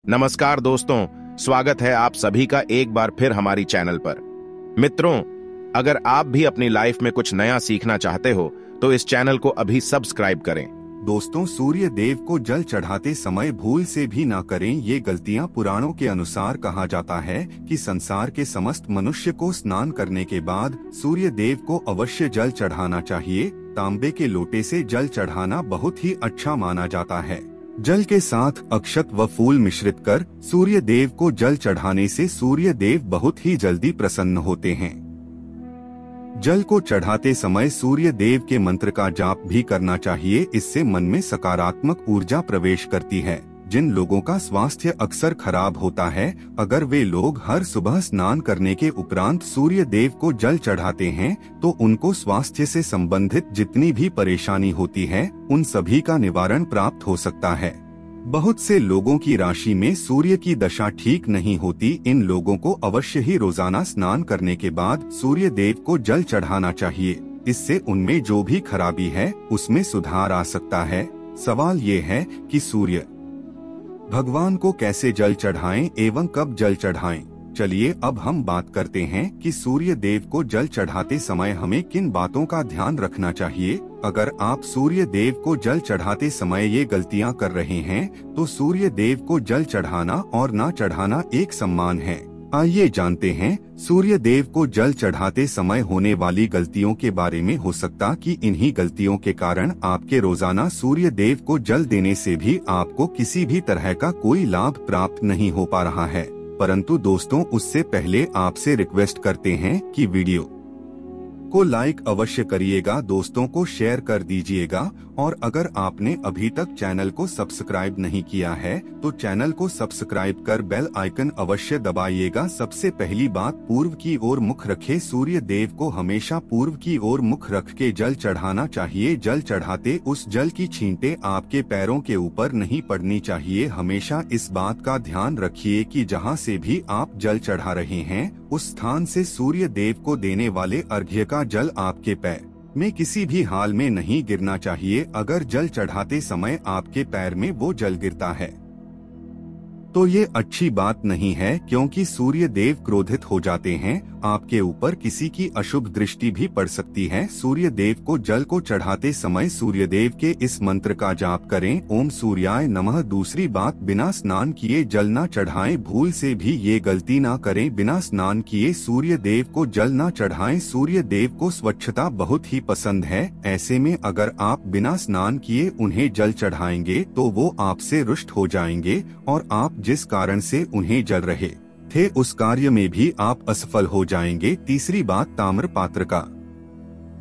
नमस्कार दोस्तों, स्वागत है आप सभी का एक बार फिर हमारी चैनल पर। मित्रों, अगर आप भी अपनी लाइफ में कुछ नया सीखना चाहते हो तो इस चैनल को अभी सब्सक्राइब करें। दोस्तों, सूर्य देव को जल चढ़ाते समय भूल से भी ना करें ये गलतियां। पुराणों के अनुसार कहा जाता है कि संसार के समस्त मनुष्य को स्नान करने के बाद सूर्य देव को अवश्य जल चढ़ाना चाहिए। तांबे के लोटे से जल चढ़ाना बहुत ही अच्छा माना जाता है। जल के साथ अक्षत व फूल मिश्रित कर सूर्य देव को जल चढ़ाने से सूर्य देव बहुत ही जल्दी प्रसन्न होते हैं। जल को चढ़ाते समय सूर्य देव के मंत्र का जाप भी करना चाहिए। इससे मन में सकारात्मक ऊर्जा प्रवेश करती है। जिन लोगों का स्वास्थ्य अक्सर खराब होता है, अगर वे लोग हर सुबह स्नान करने के उपरांत सूर्य देव को जल चढ़ाते हैं तो उनको स्वास्थ्य से संबंधित जितनी भी परेशानी होती है उन सभी का निवारण प्राप्त हो सकता है। बहुत से लोगों की राशि में सूर्य की दशा ठीक नहीं होती। इन लोगों को अवश्य ही रोजाना स्नान करने के बाद सूर्य देव को जल चढ़ाना चाहिए। इससे उनमें जो भी खराबी है उसमें सुधार आ सकता है। सवाल ये है कि सूर्य भगवान को कैसे जल चढ़ाएं एवं कब जल चढ़ाएं। चलिए अब हम बात करते हैं कि सूर्य देव को जल चढ़ाते समय हमें किन बातों का ध्यान रखना चाहिए। अगर आप सूर्य देव को जल चढ़ाते समय ये गलतियां कर रहे हैं तो सूर्य देव को जल चढ़ाना और ना चढ़ाना एक समान है। आइए जानते हैं सूर्य देव को जल चढ़ाते समय होने वाली गलतियों के बारे में। हो सकता कि इन्हीं गलतियों के कारण आपके रोजाना सूर्य देव को जल देने से भी आपको किसी भी तरह का कोई लाभ प्राप्त नहीं हो पा रहा है। परंतु दोस्तों, उससे पहले आपसे रिक्वेस्ट करते हैं कि वीडियो को लाइक अवश्य करिएगा, दोस्तों को शेयर कर दीजिएगा और अगर आपने अभी तक चैनल को सब्सक्राइब नहीं किया है तो चैनल को सब्सक्राइब कर बेल आइकन अवश्य दबाइएगा। सबसे पहली बात, पूर्व की ओर मुख रखे। सूर्य देव को हमेशा पूर्व की ओर मुख रख के जल चढ़ाना चाहिए। जल चढ़ाते उस जल की छींटे आपके पैरों के ऊपर नहीं पड़नी चाहिए। हमेशा इस बात का ध्यान रखिए कि जहाँ से भी आप जल चढ़ा रहे हैं उस स्थान से सूर्य देव को देने वाले अर्घ्य का जल आपके पैर में किसी भी हाल में नहीं गिरना चाहिए। अगर जल चढ़ाते समय आपके पैर में वो जल गिरता है तो ये अच्छी बात नहीं है, क्योंकि सूर्य देव क्रोधित हो जाते हैं। आपके ऊपर किसी की अशुभ दृष्टि भी पड़ सकती है। सूर्य देव को जल को चढ़ाते समय सूर्य देव के इस मंत्र का जाप करें, ओम सूर्याय नमः। दूसरी बात, बिना स्नान किए जल न चढ़ाएं। भूल से भी ये गलती ना करें, बिना स्नान किए सूर्य देव को जल न चढ़ाएं। सूर्य देव को स्वच्छता बहुत ही पसंद है। ऐसे में अगर आप बिना स्नान किए उन्हें जल चढ़ाएंगे तो वो आपसे रुष्ट हो जाएंगे और आप जिस कारण से उन्हें जल रहे थे उस कार्य में भी आप असफल हो जाएंगे। तीसरी बात, ताम्र पात्र का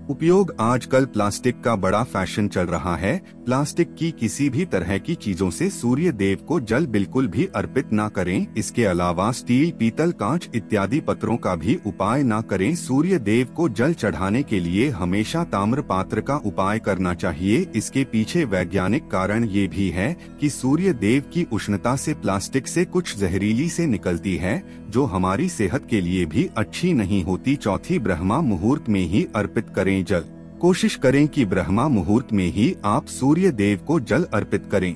उपयोग। आजकल प्लास्टिक का बड़ा फैशन चल रहा है। प्लास्टिक की किसी भी तरह की चीजों से सूर्य देव को जल बिल्कुल भी अर्पित ना करें। इसके अलावा स्टील, पीतल, कांच इत्यादि पत्रों का भी उपाय ना करें। सूर्य देव को जल चढ़ाने के लिए हमेशा ताम्र पात्र का उपाय करना चाहिए। इसके पीछे वैज्ञानिक कारण ये भी है कि सूर्य देव की उष्णता से प्लास्टिक से कुछ जहरीली से निकलती है जो हमारी सेहत के लिए भी अच्छी नहीं होती। चौथी, ब्रह्मा मुहूर्त में ही अर्पित करें जल। कोशिश करें कि ब्रह्मा मुहूर्त में ही आप सूर्य देव को जल अर्पित करें।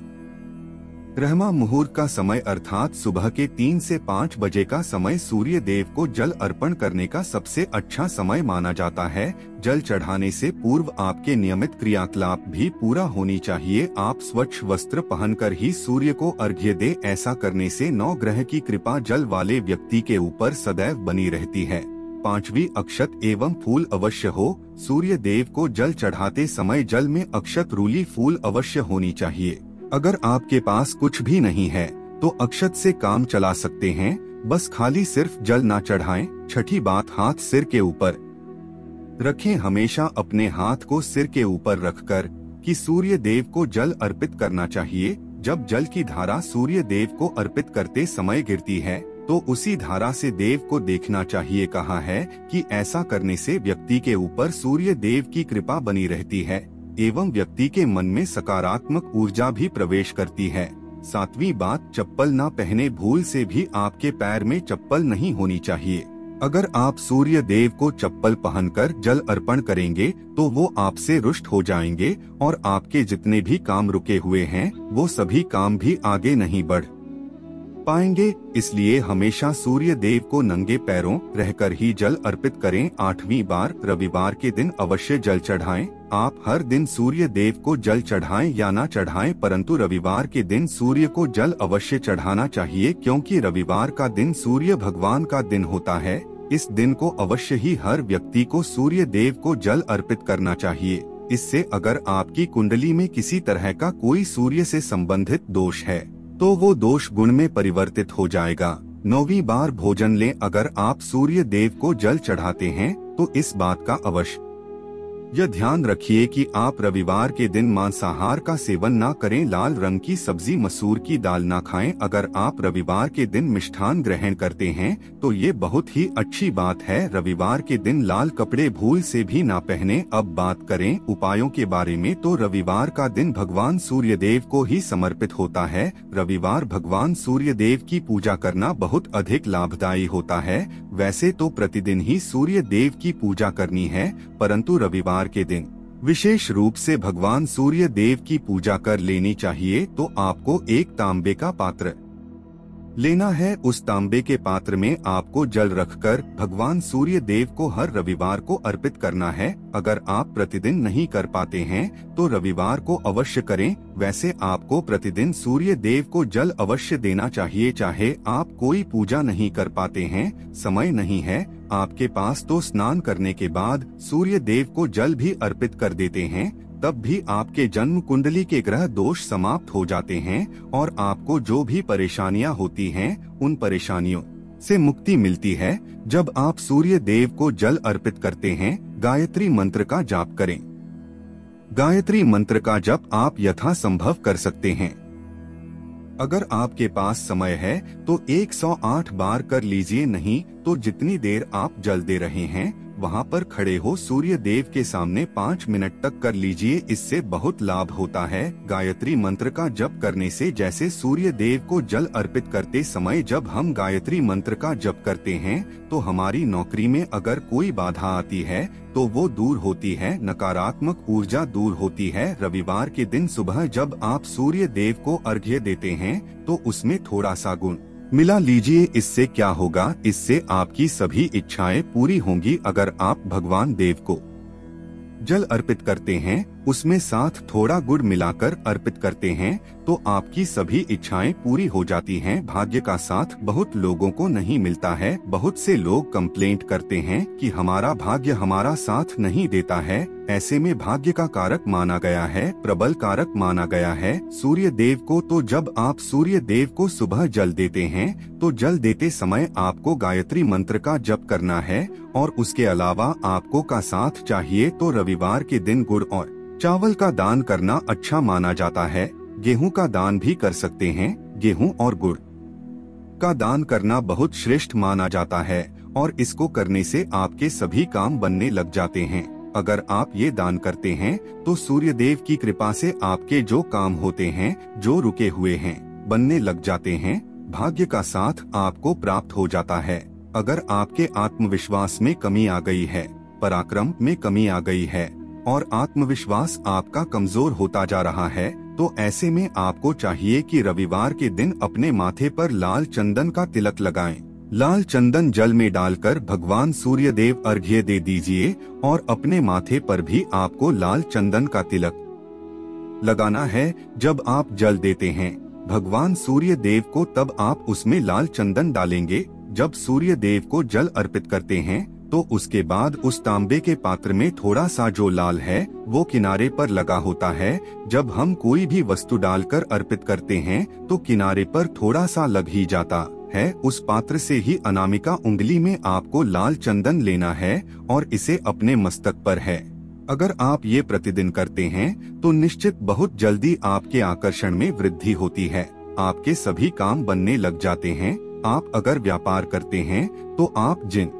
ब्रह्मा मुहूर्त का समय अर्थात सुबह के 3 से 5 बजे का समय सूर्य देव को जल अर्पण करने का सबसे अच्छा समय माना जाता है। जल चढ़ाने से पूर्व आपके नियमित क्रियाकलाप भी पूरा होनी चाहिए। आप स्वच्छ वस्त्र पहनकर ही सूर्य को अर्घ्य दे। ऐसा करने से 9 ग्रह की कृपा जल वाले व्यक्ति के ऊपर सदैव बनी रहती है। 5वीं, अक्षत एवं फूल अवश्य हो। सूर्य देव को जल चढ़ाते समय जल में अक्षत, रूली, फूल अवश्य होनी चाहिए। अगर आपके पास कुछ भी नहीं है तो अक्षत से काम चला सकते हैं, बस खाली सिर्फ जल ना चढ़ाएं। छठी बात, हाथ सिर के ऊपर रखें। हमेशा अपने हाथ को सिर के ऊपर रखकर कि सूर्य देव को जल अर्पित करना चाहिए। जब जल की धारा सूर्य देव को अर्पित करते समय गिरती है तो उसी धारा से देव को देखना चाहिए। कहा है कि ऐसा करने से व्यक्ति के ऊपर सूर्य देव की कृपा बनी रहती है एवं व्यक्ति के मन में सकारात्मक ऊर्जा भी प्रवेश करती है। 7वीं बात, चप्पल ना पहने। भूल से भी आपके पैर में चप्पल नहीं होनी चाहिए। अगर आप सूर्य देव को चप्पल पहनकर जल अर्पण करेंगे तो वो आपसे रुष्ट हो जाएंगे और आपके जितने भी काम रुके हुए हैं वो सभी काम भी आगे नहीं बढ़ पाएंगे। इसलिए हमेशा सूर्य देव को नंगे पैरों रहकर ही जल अर्पित करें। 8वीं बार, रविवार के दिन अवश्य जल चढ़ाएं। आप हर दिन सूर्य देव को जल चढ़ाएं या ना चढ़ाएं, परंतु रविवार के दिन सूर्य को जल अवश्य चढ़ाना चाहिए, क्योंकि रविवार का दिन सूर्य भगवान का दिन होता है। इस दिन को अवश्य ही हर व्यक्ति को सूर्य देव को जल अर्पित करना चाहिए। इससे अगर आपकी कुंडली में किसी तरह का कोई सूर्य से संबंधित दोष है तो वो दोष गुण में परिवर्तित हो जाएगा। 9वीं बार भोजन लें। अगर आप सूर्य देव को जल चढ़ाते हैं तो इस बात का अवश्य यह ध्यान रखिए कि आप रविवार के दिन मांसाहार का सेवन ना करें। लाल रंग की सब्जी, मसूर की दाल ना खाएं। अगर आप रविवार के दिन मिष्ठान ग्रहण करते हैं तो ये बहुत ही अच्छी बात है। रविवार के दिन लाल कपड़े भूल से भी ना पहने। अब बात करें उपायों के बारे में, तो रविवार का दिन भगवान सूर्य देव को ही समर्पित होता है। रविवार भगवान सूर्य देव की पूजा करना बहुत अधिक लाभदायी होता है। वैसे तो प्रतिदिन ही सूर्य देव की पूजा करनी है, परंतु रविवार के दिन विशेष रूप से भगवान सूर्य देव की पूजा कर लेनी चाहिए। तो आपको एक तांबे का पात्र लेना है। उस तांबे के पात्र में आपको जल रखकर भगवान सूर्य देव को हर रविवार को अर्पित करना है। अगर आप प्रतिदिन नहीं कर पाते हैं तो रविवार को अवश्य करें। वैसे आपको प्रतिदिन सूर्य देव को जल अवश्य देना चाहिए, चाहे आप कोई पूजा नहीं कर पाते हैं, समय नहीं है आपके पास, तो स्नान करने के बाद सूर्य देव को जल भी अर्पित कर देते हैं। तब भी आपके जन्म कुंडली के ग्रह दोष समाप्त हो जाते हैं और आपको जो भी परेशानियां होती हैं उन परेशानियों से मुक्ति मिलती है। जब आप सूर्य देव को जल अर्पित करते हैं, गायत्री मंत्र का जाप करें। गायत्री मंत्र का जप आप यथासंभव कर सकते हैं। अगर आपके पास समय है तो 108 बार कर लीजिए, नहीं तो जितनी देर आप जल दे रहे हैं वहाँ पर खड़े हो सूर्य देव के सामने 5 मिनट तक कर लीजिए। इससे बहुत लाभ होता है। गायत्री मंत्र का जप करने से, जैसे सूर्य देव को जल अर्पित करते समय जब हम गायत्री मंत्र का जप करते हैं तो हमारी नौकरी में अगर कोई बाधा आती है तो वो दूर होती है, नकारात्मक ऊर्जा दूर होती है। रविवार के दिन सुबह जब आप सूर्य देव को अर्घ्य देते हैं तो उसमें थोड़ा सा गुण मिला लीजिए। इससे क्या होगा, इससे आपकी सभी इच्छाएं पूरी होंगी। अगर आप भगवान देव को जल अर्पित करते हैं, उसमें साथ थोड़ा गुड़ मिलाकर अर्पित करते हैं तो आपकी सभी इच्छाएं पूरी हो जाती हैं। भाग्य का साथ बहुत लोगों को नहीं मिलता है। बहुत से लोग कंप्लेंट करते हैं कि हमारा भाग्य हमारा साथ नहीं देता है। ऐसे में भाग्य का कारक माना गया है, प्रबल कारक माना गया है सूर्य देव को। तो जब आप सूर्य देव को सुबह जल देते हैं तो जल देते समय आपको गायत्री मंत्र का जप करना है और उसके अलावा आपको का साथ चाहिए तो रविवार के दिन गुड़ और चावल का दान करना अच्छा माना जाता है। गेहूं का दान भी कर सकते हैं। गेहूं और गुड़ का दान करना बहुत श्रेष्ठ माना जाता है और इसको करने से आपके सभी काम बनने लग जाते हैं। अगर आप ये दान करते हैं तो सूर्य देव की कृपा से आपके जो काम होते हैं, जो रुके हुए हैं, बनने लग जाते हैं। भाग्य का साथ आपको प्राप्त हो जाता है। अगर आपके आत्मविश्वास में कमी आ गई है, पराक्रम में कमी आ गई है और आत्मविश्वास आपका कमजोर होता जा रहा है, तो ऐसे में आपको चाहिए कि रविवार के दिन अपने माथे पर लाल चंदन का तिलक लगाएं। लाल चंदन जल में डालकर भगवान सूर्य देव अर्घ्य दे दीजिए और अपने माथे पर भी आपको लाल चंदन का तिलक लगाना है। जब आप जल देते हैं भगवान सूर्य देव को, तब आप उसमें लाल चंदन डालेंगे। जब सूर्य देव को जल अर्पित करते हैं तो उसके बाद उस तांबे के पात्र में थोड़ा सा जो लाल है वो किनारे पर लगा होता है। जब हम कोई भी वस्तु डालकर अर्पित करते हैं तो किनारे पर थोड़ा सा लग ही जाता है। उस पात्र से ही अनामिका उंगली में आपको लाल चंदन लेना है और इसे अपने मस्तक पर है। अगर आप ये प्रतिदिन करते हैं तो निश्चित बहुत जल्दी आपके आकर्षण में वृद्धि होती है। आपके सभी काम बनने लग जाते हैं। आप अगर व्यापार करते हैं तो आप जिन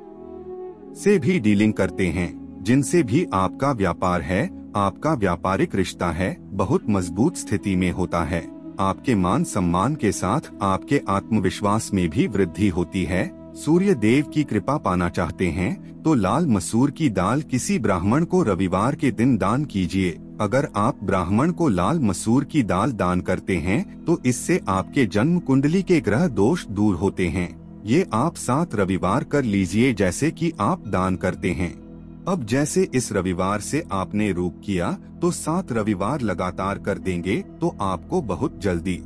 से भी डीलिंग करते हैं, जिनसे भी आपका व्यापार है, आपका व्यापारिक रिश्ता है, बहुत मजबूत स्थिति में होता है। आपके मान सम्मान के साथ आपके आत्मविश्वास में भी वृद्धि होती है। सूर्य देव की कृपा पाना चाहते हैं तो लाल मसूर की दाल किसी ब्राह्मण को रविवार के दिन दान कीजिए। अगर आप ब्राह्मण को लाल मसूर की दाल दान करते हैं तो इससे आपके जन्म कुंडली के ग्रह दोष दूर होते हैं। ये आप 7 रविवार कर लीजिए जैसे कि आप दान करते हैं। अब जैसे इस रविवार से आपने रोक किया तो 7 रविवार लगातार कर देंगे तो आपको बहुत जल्दी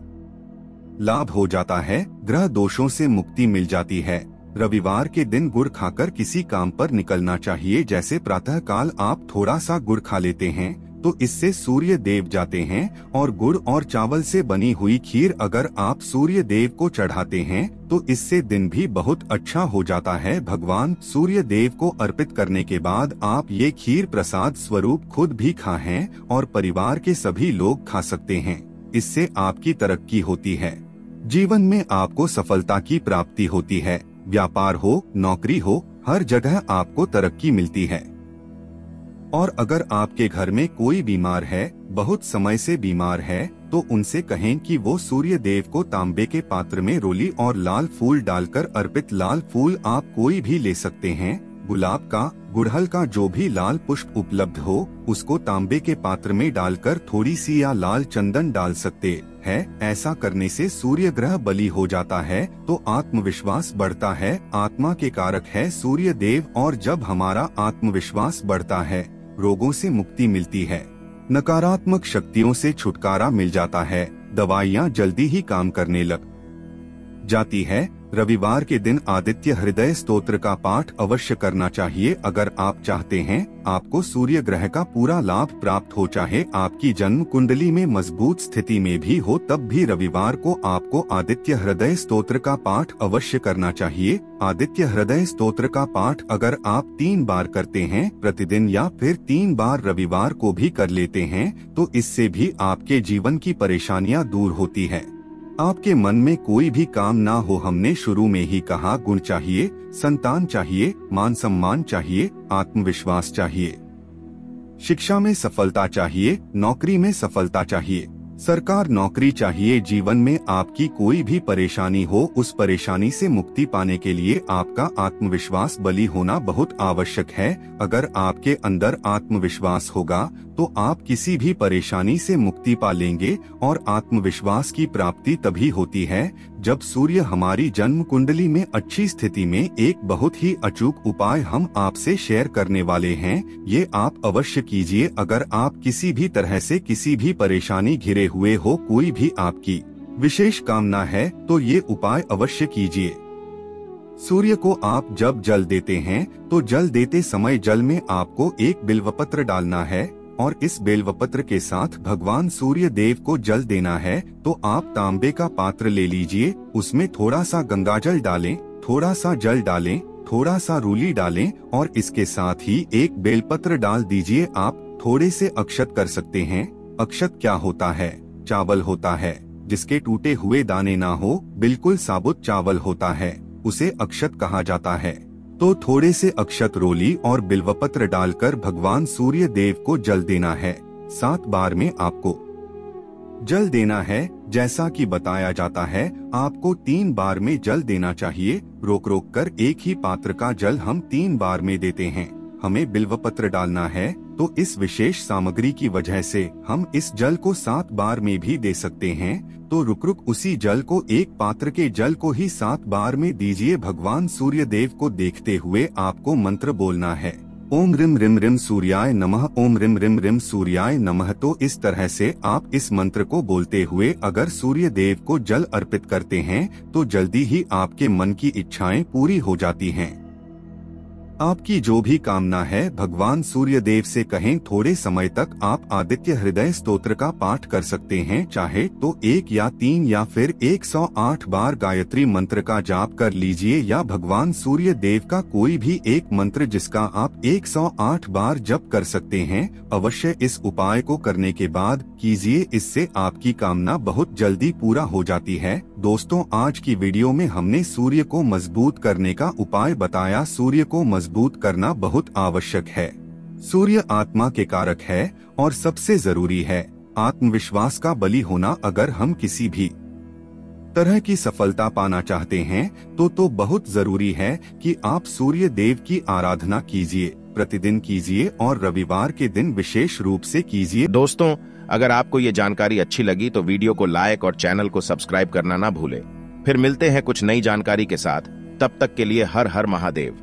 लाभ हो जाता है, ग्रह दोषों से मुक्ति मिल जाती है। रविवार के दिन गुड़ खाकर किसी काम पर निकलना चाहिए। जैसे प्रातः काल आप थोड़ा सा गुड़ खा लेते हैं तो इससे सूर्य देव जाते हैं, और गुड़ और चावल से बनी हुई खीर अगर आप सूर्य देव को चढ़ाते हैं तो इससे दिन भी बहुत अच्छा हो जाता है। भगवान सूर्य देव को अर्पित करने के बाद आप ये खीर प्रसाद स्वरूप खुद भी खाएं और परिवार के सभी लोग खा सकते हैं। इससे आपकी तरक्की होती है, जीवन में आपको सफलता की प्राप्ति होती है। व्यापार हो, नौकरी हो, हर जगह आपको तरक्की मिलती है। और अगर आपके घर में कोई बीमार है, बहुत समय से बीमार है, तो उनसे कहें कि वो सूर्य देव को तांबे के पात्र में रोली और लाल फूल डालकर अर्पित। लाल फूल आप कोई भी ले सकते हैं, गुलाब का, गुड़हल का, जो भी लाल पुष्प उपलब्ध हो उसको तांबे के पात्र में डालकर थोड़ी सी या लाल चंदन डाल सकते हैं। ऐसा करने से सूर्य ग्रह बली हो जाता है तो आत्मविश्वास बढ़ता है। आत्मा के कारक है सूर्य देव, और जब हमारा आत्मविश्वास बढ़ता है रोगों से मुक्ति मिलती है, नकारात्मक शक्तियों से छुटकारा मिल जाता है, दवाइयाँ जल्दी ही काम करने लग जाती है। रविवार के दिन आदित्य हृदय स्तोत्र का पाठ अवश्य करना चाहिए। अगर आप चाहते हैं आपको सूर्य ग्रह का पूरा लाभ प्राप्त हो, चाहे आपकी जन्म कुंडली में मजबूत स्थिति में भी हो, तब भी रविवार को आपको आदित्य हृदय स्तोत्र का पाठ अवश्य करना चाहिए। आदित्य हृदय स्तोत्र का पाठ अगर आप 3 बार करते हैं प्रतिदिन, या फिर 3 बार रविवार को भी कर लेते हैं, तो इससे भी आपके जीवन की परेशानियां दूर होती है। आपके मन में कोई भी काम ना हो, हमने शुरू में ही कहा, गुण चाहिए, संतान चाहिए, मान सम्मान चाहिए, आत्मविश्वास चाहिए, शिक्षा में सफलता चाहिए, नौकरी में सफलता चाहिए, सरकार नौकरी चाहिए। जीवन में आपकी कोई भी परेशानी हो, उस परेशानी से मुक्ति पाने के लिए आपका आत्मविश्वास बली होना बहुत आवश्यक है। अगर आपके अंदर आत्मविश्वास होगा तो आप किसी भी परेशानी से मुक्ति पा लेंगे, और आत्मविश्वास की प्राप्ति तभी होती है जब सूर्य हमारी जन्म कुंडली में अच्छी स्थिति में। एक बहुत ही अचूक उपाय हम आपसे शेयर करने वाले हैं, ये आप अवश्य कीजिए। अगर आप किसी भी तरह से किसी भी परेशानी घिरे हुए हो, कोई भी आपकी विशेष कामना है, तो ये उपाय अवश्य कीजिए। सूर्य को आप जब जल देते हैं तो जल देते समय जल में आपको एक बिल्वपत्र डालना है, और इस बेलवपत्र के साथ भगवान सूर्य देव को जल देना है। तो आप तांबे का पात्र ले लीजिए, उसमें थोड़ा सा गंगाजल डालें, थोड़ा सा जल डालें, थोड़ा सा रूली डालें, और इसके साथ ही एक बेलपत्र डाल दीजिए। आप थोड़े से अक्षत कर सकते हैं। अक्षत क्या होता है? चावल होता है, जिसके टूटे हुए दाने ना हो, बिल्कुल साबुत चावल होता है, उसे अक्षत कहा जाता है। तो थोड़े से अक्षत, रोली और बिल्वपत्र डालकर भगवान सूर्य देव को जल देना है। 7 बार में आपको जल देना है। जैसा कि बताया जाता है, आपको 3 बार में जल देना चाहिए। रोक रोक कर एक ही पात्र का जल हम 3 बार में देते हैं। हमें बिल्वपत्र डालना है, तो इस विशेष सामग्री की वजह से हम इस जल को 7 बार में भी दे सकते हैं। तो रुक रुक उसी जल को, एक पात्र के जल को ही 7 बार में दीजिए। भगवान सूर्य देव को देखते हुए आपको मंत्र बोलना है, ओम रिम रिम रिम सूर्याय नमः, ओम रिम रिम रिम सूर्याय नमः। तो इस तरह से आप इस मंत्र को बोलते हुए अगर सूर्य देव को जल अर्पित करते हैं तो जल्दी ही आपके मन की इच्छाएं पूरी हो जाती हैं। आपकी जो भी कामना है भगवान सूर्य देव से कहें। थोड़े समय तक आप आदित्य हृदय स्तोत्र का पाठ कर सकते हैं, चाहे तो 1 या 3 या फिर 108 बार गायत्री मंत्र का जाप कर लीजिए, या भगवान सूर्य देव का कोई भी एक मंत्र जिसका आप 108 बार जप कर सकते हैं। अवश्य इस उपाय को करने के बाद कीजिए, इससे आपकी कामना बहुत जल्दी पूरा हो जाती है। दोस्तों, आज की वीडियो में हमने सूर्य को मजबूत करने का उपाय बताया। सूर्य को मजबूत करना बहुत आवश्यक है। सूर्य आत्मा के कारक है और सबसे जरूरी है आत्मविश्वास का बलि होना। अगर हम किसी भी तरह की सफलता पाना चाहते हैं तो बहुत जरूरी है कि आप सूर्य देव की आराधना कीजिए, प्रतिदिन कीजिए और रविवार के दिन विशेष रूप से कीजिए। दोस्तों, अगर आपको ये जानकारी अच्छी लगी तो वीडियो को लाइक और चैनल को सब्सक्राइब करना ना भूलें। फिर मिलते हैं कुछ नई जानकारी के साथ। तब तक के लिए हर हर महादेव।